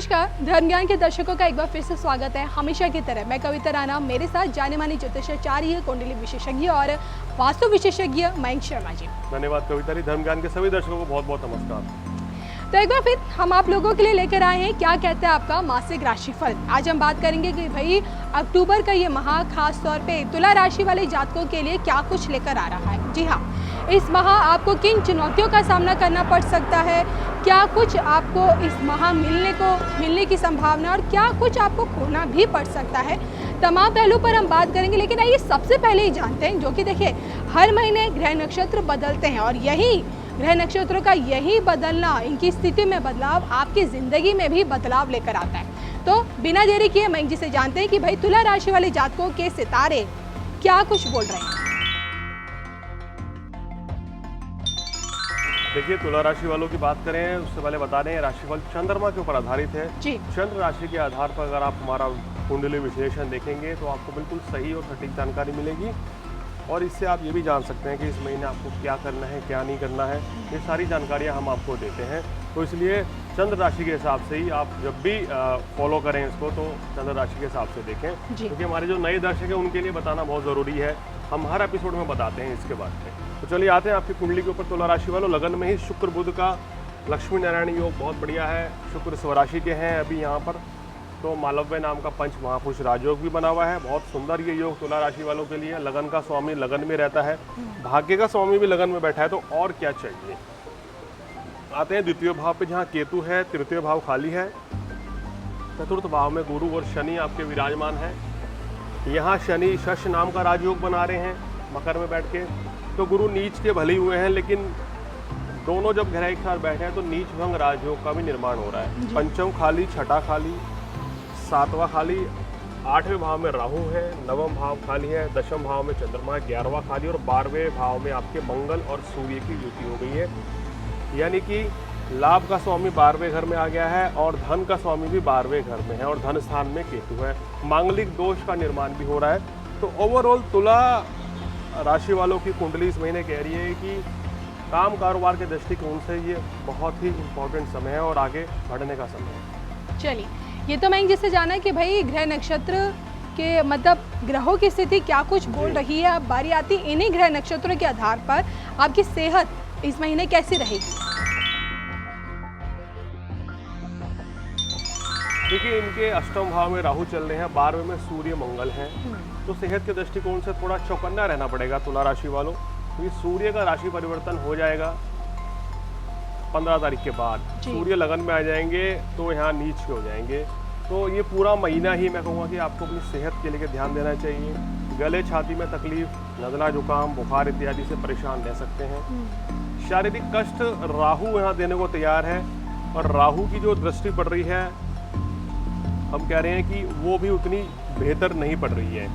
नमस्कार, धर्म ज्ञान के दर्शकों का एक बार फिर से स्वागत है। हमेशा की तरह मैं कविता राणा, मेरे साथ जाने माने ज्योतिषाचार्य, कुंडली विशेषज्ञ और वास्तु विशेषज्ञ मयंक शर्मा जी। धन्यवाद कविता जी। धर्म ज्ञान के सभी दर्शकों को बहुत बहुत नमस्कार। तो एक बार फिर हम आप लोगों के लिए लेकर आए हैं क्या कहते हैं आपका मासिक राशिफल। आज हम बात करेंगे कि भाई अक्टूबर का ये माह खास तौर पे तुला राशि वाले जातकों के लिए क्या कुछ लेकर आ रहा है। जी हाँ, इस माह आपको किन चुनौतियों का सामना करना पड़ सकता है, क्या कुछ आपको इस माह मिलने की संभावना और क्या कुछ आपको खोना भी पड़ सकता है, तमाम पहलू पर हम बात करेंगे। लेकिन आइए सबसे पहले ही जानते हैं, जो कि देखिए हर महीने ग्रह नक्षत्र बदलते हैं और यही ग्रह नक्षत्रों का यही बदलना, इनकी स्थिति में बदलाव आपकी ज़िंदगी में भी बदलाव लेकर आता है। तो बिना देरी किए मयंक जी से जानते हैं कि भाई तुला राशि वाले जातकों के सितारे क्या कुछ बोल रहे हैं। देखिए, तुला राशि वालों की बात करें उससे पहले बता दें राशिफल चंद्रमा के ऊपर आधारित है जी। चंद्र राशि के आधार पर अगर आप हमारा कुंडली विश्लेषण देखेंगे तो आपको बिल्कुल सही और सटीक जानकारी मिलेगी और इससे आप ये भी जान सकते हैं कि इस महीने आपको क्या करना है, क्या नहीं करना है। ये सारी जानकारियाँ हम आपको देते हैं। तो इसलिए चंद्र राशि के हिसाब से ही आप जब भी फॉलो करें इसको तो चंद्र राशि के हिसाब से देखें, क्योंकि हमारे जो नए दर्शक हैं उनके लिए बताना बहुत ज़रूरी है। हम हर एपिसोड में बताते हैं इसके बारे में। तो चलिए आते हैं आपकी कुंडली के ऊपर। तुला राशि वालों, लगन में ही शुक्र बुध का लक्ष्मी नारायण योग बहुत बढ़िया है। शुक्र स्वराशि के हैं अभी यहाँ पर, तो मालव्य नाम का पंच महापुरुष राजयोग भी बना हुआ है। बहुत सुंदर ये योग तुला राशि वालों के लिए। लगन का स्वामी लगन में रहता है, भाग्य का स्वामी भी लगन में बैठा है, तो और क्या चाहिए। आते हैं द्वितीय भाव पे, जहाँ केतु है, तृतीय भाव खाली है, चतुर्थ भाव में गुरु और शनि आपके विराजमान है। यहाँ शनि शश नाम का राजयोग बना रहे हैं मकर में बैठ के। तो गुरु नीच के भले हुए हैं, लेकिन दोनों जब ग्रह एक साथ बैठे हैं तो नीच भंग राजयोग का भी निर्माण हो रहा है। पंचम खाली, छठा खाली, सातवां खाली, आठवें भाव में राहु है, नवम भाव खाली है, दशम भाव में चंद्रमा, 11वां खाली और 12वें भाव में आपके मंगल और सूर्य की युति हो गई है। यानी कि लाभ का स्वामी 12वें घर में आ गया है और धन का स्वामी भी 12वें घर में है और धन स्थान में केतु है। मांगलिक दोष का निर्माण भी हो रहा है। तो ओवरऑल तुला राशि वालों की कुंडली इस महीने कह रही है कि काम कारोबार के दृष्टिकोण से ये बहुत ही इम्पोर्टेंट समय है और आगे बढ़ने का समय है। चलिए, ये तो मैं जिससे जाना है कि भाई ग्रह नक्षत्र के मतलब ग्रहों की स्थिति क्या कुछ बोल रही है। अब बारी आती इन्हीं ग्रह नक्षत्रों के आधार पर आपकी सेहत इस महीने कैसी रहेगी। देखिए, इनके अष्टम भाव में राहु चल रहे हैं, 12वें में सूर्य मंगल हैं, तो सेहत के दृष्टिकोण से थोड़ा चौकन्ना रहना पड़ेगा तुला राशि वालों, क्योंकि सूर्य का राशि परिवर्तन हो जाएगा 15 तारीख के बाद। सूर्य लगन में आ जाएंगे तो यहाँ नीच के हो जाएंगे। तो ये पूरा महीना ही मैं कहूँगा कि आपको अपनी सेहत के लिए ध्यान देना चाहिए। गले छाती में तकलीफ, नज़ला जुकाम, बुखार इत्यादि से परेशान रह सकते हैं। शारीरिक कष्ट राहु यहाँ देने को तैयार है और राहु की जो दृष्टि पड़ रही है, हम कह रहे हैं कि वो भी उतनी बेहतर नहीं पड़ रही है।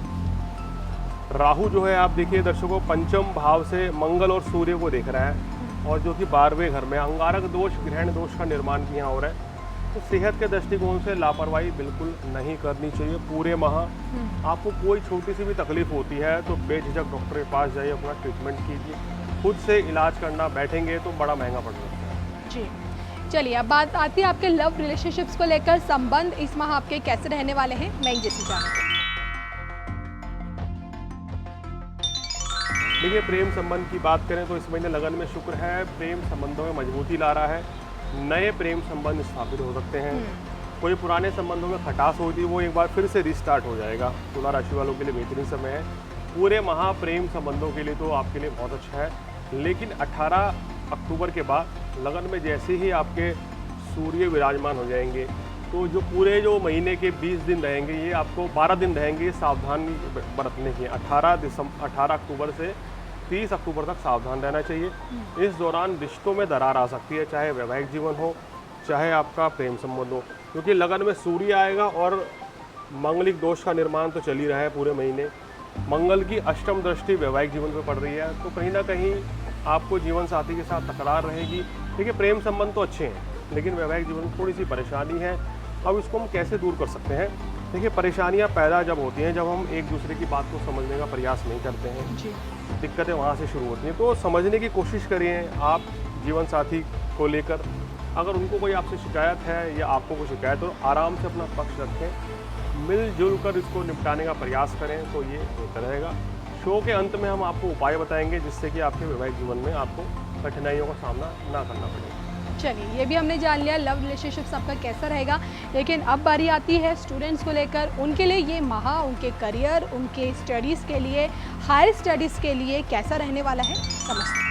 राहु जो है, आप देखिए दर्शकों, पंचम भाव से मंगल और सूर्य को देख रहा है और जो कि 12वें घर में अंगारक दोष, ग्रहण दोष का निर्माण भी यहाँ हो रहा है। तो सेहत के दृष्टिकोण से लापरवाही बिल्कुल नहीं करनी चाहिए। पूरे माह आपको कोई छोटी सी भी तकलीफ होती है तो बेझिझक डॉक्टर के पास जाइए, अपना ट्रीटमेंट कीजिए। खुद से इलाज करना बैठेंगे तो बड़ा महंगा पड़ सकता है। जी, चलिए अब बात आती है आपके लव रिलेशनशिप्स को लेकर। संबंध इस माह आपके कैसे रहने वाले हैं, मैं जैसे जानूं। देखिए, प्रेम संबंध की बात करें तो इस महीने लगन में शुक्र है, प्रेम संबंधों में मजबूती ला रहा है। नए प्रेम संबंध स्थापित हो सकते हैं। कोई पुराने संबंधों में खटास हुई थी वो एक बार फिर से रिस्टार्ट हो जाएगा। तुला राशि वालों के लिए बेहतरीन समय है। पूरे माह प्रेम संबंधों के लिए तो आपके लिए बहुत अच्छा है, लेकिन 18 अक्टूबर के बाद लगन में जैसे ही आपके सूर्य विराजमान हो जाएंगे तो जो पूरे जो महीने के 20 दिन रहेंगे, ये आपको 12 दिन रहेंगे सावधानी बरतने की। 18 अक्टूबर से 30 अक्टूबर तक सावधान रहना चाहिए। इस दौरान रिश्तों में दरार आ सकती है, चाहे वैवाहिक जीवन हो, चाहे आपका प्रेम संबंध हो, क्योंकि लगन में सूर्य आएगा और मांगलिक दोष का निर्माण तो चल ही रहा है पूरे महीने। मंगल की अष्टम दृष्टि वैवाहिक जीवन पर पड़ रही है, तो कहीं ना कहीं आपको जीवन साथी के साथ तकरार रहेगी। देखिए, प्रेम संबंध तो अच्छे हैं, लेकिन वैवाहिक जीवन में थोड़ी सी परेशानी है। अब इसको हम कैसे दूर कर सकते हैं। देखिए, परेशानियां पैदा जब होती हैं जब हम एक दूसरे की बात को समझने का प्रयास नहीं करते हैं जी। दिक्कतें वहाँ से शुरू होती हैं। तो समझने की कोशिश करिए आप जीवन साथी को लेकर, अगर उनको कोई आपसे शिकायत है या आपको कोई शिकायत हो, आराम से अपना पक्ष रखें, मिलजुल कर इसको निपटाने का प्रयास करें तो ये बेहतर रहेगा। शो के अंत में हम आपको उपाय बताएंगे जिससे कि आपके वैवाहिक जीवन में आपको कठिनाइयों का सामना ना करना पड़े। चलिए, ये भी हमने जान लिया लव रिलेशनशिप सबका कैसा रहेगा, लेकिन अब बारी आती है स्टूडेंट्स को लेकर। उनके लिए ये माह उनके करियर, उनके स्टडीज़ के लिए, हायर स्टडीज़ के लिए कैसा रहने वाला है, समझते हैं।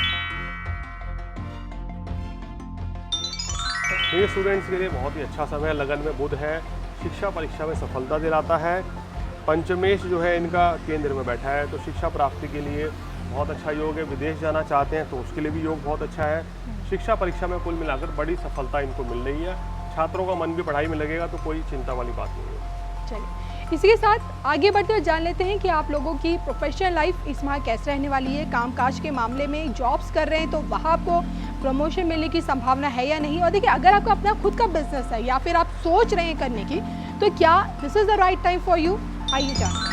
ये स्टूडेंट्स के लिए बहुत ही अच्छा समय है। लगन में बुध है, शिक्षा परीक्षा में सफलता दिलाता है। पंचमेश जो है इनका केंद्र में बैठा है, तो शिक्षा प्राप्ति के लिए बहुत अच्छा योग है। विदेश जाना चाहते हैं तो उसके लिए भी योग बहुत अच्छा है। शिक्षा परीक्षा में कुल मिलाकर बड़ी सफलता इनको मिल रही है। छात्रों का मन भी पढ़ाई में लगेगा, तो कोई चिंता वाली बात नहीं है। चलिए, इसी के साथ आगे बढ़ते हुए जान लेते हैं कि आप लोगों की प्रोफेशनल लाइफ इस माह कैसे रहने वाली है। कामकाज के मामले में जॉब्स कर रहे हैं तो वहाँ आपको प्रमोशन मिलने की संभावना है या नहीं। और देखिए, अगर आपका अपना खुद का बिजनेस है या फिर आप सोच रहे हैं करने की, तो क्या this is the right time for you, आइए जानते हैं।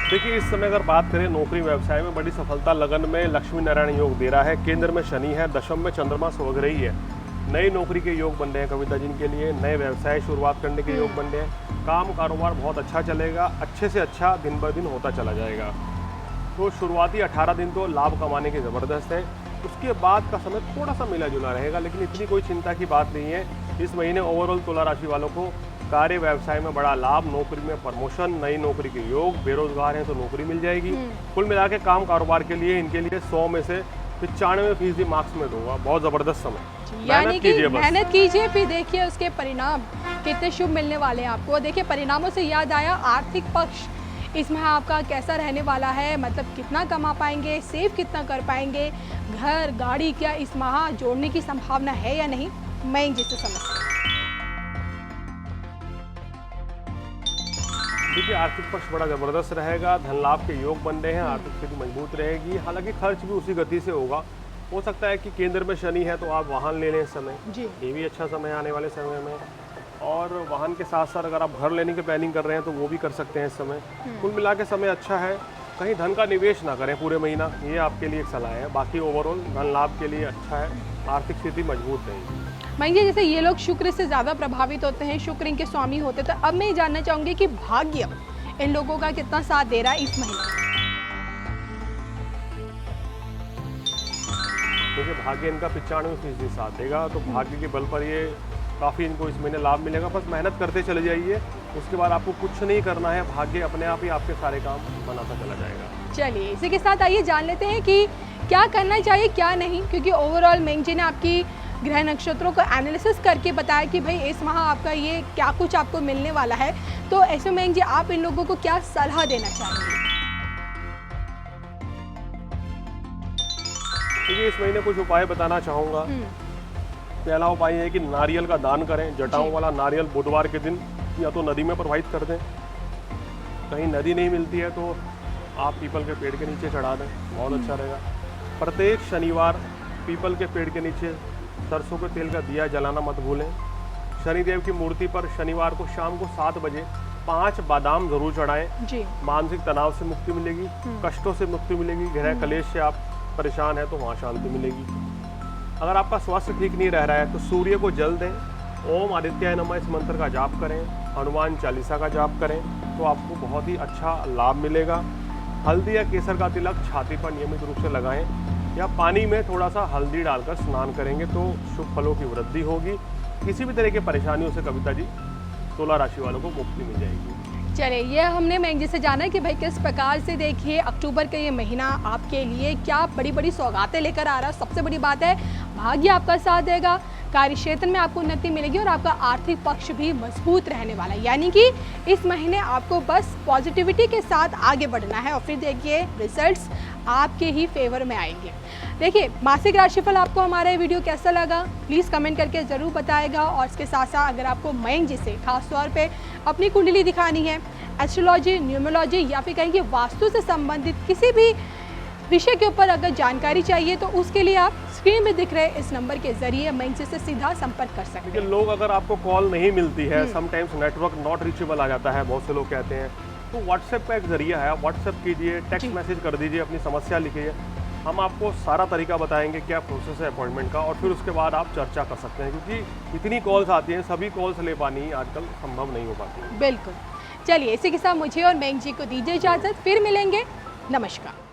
देखिए, इस समय अगर बात करें नौकरी व्यवसाय में बड़ी सफलता लगन में लक्ष्मी नारायण योग दे रहा है। केंद्र में शनि है, दशम में चंद्रमा सुवग्रही है। नई नौकरी के योग बन रहे हैं कविता जी के लिए, नए व्यवसाय शुरुआत करने के योग बन रहे हैं। काम कारोबार बहुत अच्छा चलेगा, अच्छे से अच्छा दिन ब दिन होता चला जाएगा। तो शुरुआती 18 दिन तो लाभ कमाने के ज़बरदस्त है। उसके बाद का समय थोड़ा सा मिला जुला रहेगा, लेकिन इतनी कोई चिंता की बात नहीं है। इस महीने ओवरऑल तुला राशि वालों को कार्य व्यवसाय में बड़ा लाभ, नौकरी में प्रमोशन, नई नौकरी के योग, बेरोजगार हैं तो नौकरी मिल जाएगी। कुल मिला के काम कारोबार के लिए इनके लिए 100 में से 95% मार्क्स में दूंगा। बहुत ज़बरदस्त समय, यानी कि मेहनत कीजिए, फिर देखिए उसके परिणाम कितने शुभ मिलने वाले हैं आपको। देखिए, परिणामों से याद आया, आर्थिक पक्ष इस माह आपका कैसा रहने वाला है, मतलब कितना कमा पाएंगे, सेव कितना कर पाएंगे, घर गाड़ी क्या इस माह जोड़ने की संभावना है या नहीं, मैं जिससे समझती हूँ। देखिए, आर्थिक पक्ष बड़ा ज़बरदस्त रहेगा, धन लाभ के योग बन रहे हैं, आर्थिक स्थिति मजबूत रहेगी। हालांकि खर्च भी उसी गति से होगा। हो सकता है कि केंद्र में शनि है तो आप वाहन ले लें इस समय, ये भी अच्छा समय आने वाले समय में। और वाहन के साथ साथ अगर आप घर लेने की प्लानिंग कर रहे हैं तो वो भी कर सकते हैं इस समय। कुल मिला के समय अच्छा है। कहीं धन का निवेश ना करें पूरे महीना, ये आपके लिए एक सलाह है। बाकी ओवरऑल धन लाभ के लिए अच्छा है, आर्थिक स्थिति मजबूत रहेगी। मानिए, जैसे ये लोग शुक्र से ज़्यादा प्रभावित होते हैं, शुक्र इनके स्वामी होते हैं, तो अब मैं ये जानना चाहूँगी कि भाग्य इन लोगों का कितना साथ दे रहा है इस महीने। देखिए, भाग्य इनका 95% साथ देगा, तो भाग्य के बल पर ये काफ़ी इनको इस महीने लाभ मिलेगा। बस मेहनत करते चले जाइए, उसके बाद आपको कुछ नहीं करना है, भाग्य अपने आप ही आपके सारे काम बनाता चला जाएगा। चलिए, इसी के साथ आइए जान लेते हैं कि क्या करना चाहिए क्या नहीं, क्योंकि ओवरऑल मेंग जी ने आपकी ग्रह नक्षत्रों को एनालिसिस करके बताया कि भाई इस माह आपका ये क्या कुछ आपको मिलने वाला है। तो ऐसे में मेंग जी, आप इन लोगों को क्या सलाह देना चाहेंगे? देखिए, इस महीने कुछ उपाय बताना चाहूँगा। पहला उपाय है कि नारियल का दान करें। जटाओं वाला नारियल बुधवार के दिन या तो नदी में प्रवाहित कर दें, कहीं नदी नहीं मिलती है तो आप पीपल के पेड़ के नीचे चढ़ा दें, बहुत अच्छा रहेगा। प्रत्येक शनिवार पीपल के पेड़ के नीचे सरसों के तेल का दिया जलाना मत भूलें। शनिदेव की मूर्ति पर शनिवार को शाम को 7 बजे 5 बादाम जरूर चढ़ाएं जी। मानसिक तनाव से मुक्ति मिलेगी, कष्टों से मुक्ति मिलेगी, गृह कलेश से आप परेशान हैं तो वहाँ शांति मिलेगी। अगर आपका स्वास्थ्य ठीक नहीं रह रहा है तो सूर्य को जल दें, ओम आदित्याय नमः इस मंत्र का जाप करें, हनुमान चालीसा का जाप करें, तो आपको बहुत ही अच्छा लाभ मिलेगा। हल्दी या केसर का तिलक छाती पर नियमित रूप से लगाएं या पानी में थोड़ा सा हल्दी डालकर स्नान करेंगे तो शुभ फलों की वृद्धि होगी। किसी भी तरह की परेशानियों से कविता जी तुला राशि वालों को मुक्ति मिल जाएगी। चलिए, ये हमने मेंग जी से जाना कि भाई किस प्रकार से देखिए अक्टूबर का ये महीना आपके लिए क्या बड़ी बड़ी सौगातें लेकर आ रहा है। सबसे बड़ी बात है, भाग्य आपका साथ देगा, कार्य क्षेत्र में आपको उन्नति मिलेगी और आपका आर्थिक पक्ष भी मजबूत रहने वाला है। यानी कि इस महीने आपको बस पॉजिटिविटी के साथ आगे बढ़ना है और फिर देखिए रिजल्ट्स आपके ही फेवर में आएंगे। देखिए, मासिक राशिफल आपको हमारा ये वीडियो कैसा लगा प्लीज़ कमेंट करके ज़रूर बताएगा। और इसके साथ साथ अगर आपको मयंक जी से खास तौर पे अपनी कुंडली दिखानी है, एस्ट्रोलॉजी, न्यूमरोलॉजी या फिर कहेंगे वास्तु से संबंधित किसी भी विषय के ऊपर अगर जानकारी चाहिए तो उसके लिए आप स्क्रीन में दिख रहे इस नंबर के जरिए मयंक जी से सीधा संपर्क कर सकते हैं। लोग अगर आपको कॉल नहीं मिलती है, समटाइम्स नेटवर्क नॉट रीचेबल आ जाता है, बहुत से लोग कहते हैं, तो व्हाट्सएप का एक जरिया है, व्हाट्सएप कीजिए, टेक्स्ट मैसेज कर दीजिए, अपनी समस्या लिखिए, हम आपको सारा तरीका बताएंगे क्या प्रोसेस है अपॉइंटमेंट का, और फिर उसके बाद आप चर्चा कर सकते हैं, क्योंकि इतनी कॉल्स आती हैं, सभी कॉल्स ले पानी आजकल संभव नहीं हो पाती। बिल्कुल। चलिए इसी के साथ मुझे और मेंग जी को दीजिए इजाज़त, फिर मिलेंगे। नमस्कार।